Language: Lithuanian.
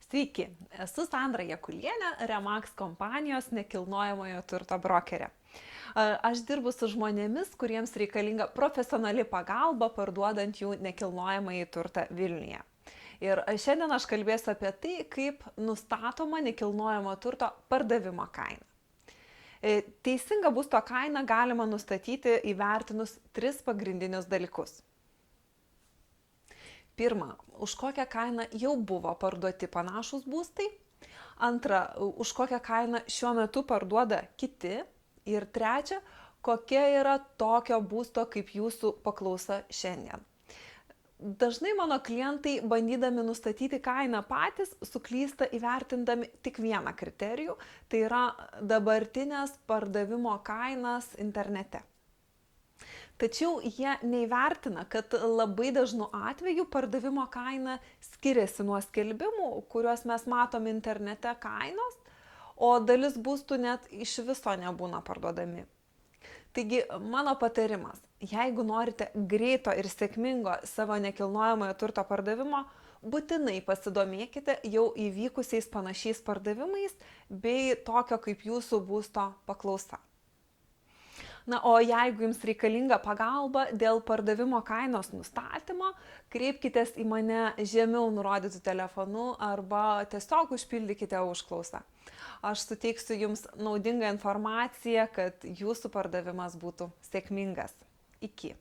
Sveiki, esu Sandra Jakulienė, Remax kompanijos nekilnojamojo turto brokerė. Aš dirbu su žmonėmis, kuriems reikalinga profesionali pagalba parduodant jų nekilnojamąjį turtą Vilniuje. Ir šiandien aš kalbėsiu apie tai, kaip nustatoma nekilnojamo turto pardavimo kaina. Teisingą būsto kainą galima nustatyti įvertinus 3 pagrindinius dalykus. Pirma, už kokią kainą jau buvo parduoti panašus būstai. Antra, už kokią kainą šiuo metu parduoda kiti. Ir trečia, kokia yra tokio būsto kaip jūsų paklausa šiandien. Dažnai mano klientai, bandydami nustatyti kainą patys, suklysta įvertindami tik vieną kriterijų, tai yra dabartinės pardavimo kainas internete. Tačiau jie neįvertina, kad labai dažnu atveju pardavimo kaina skiriasi nuo skelbimų, kuriuos mes matome internete kainos, o dalis būstų net iš viso nebūna parduodami. Taigi mano patarimas, jeigu norite greito ir sėkmingo savo nekilnojamojo turto pardavimo, būtinai pasidomėkite jau įvykusiais panašiais pardavimais bei tokio kaip jūsų būsto paklausa. Na, o jeigu jums reikalinga pagalba dėl pardavimo kainos nustatymo, kreipkitės į mane žemiau nurodytų telefonu arba tiesiog užpildykite užklausą. Aš suteiksiu jums naudingą informaciją, kad jūsų pardavimas būtų sėkmingas. Iki.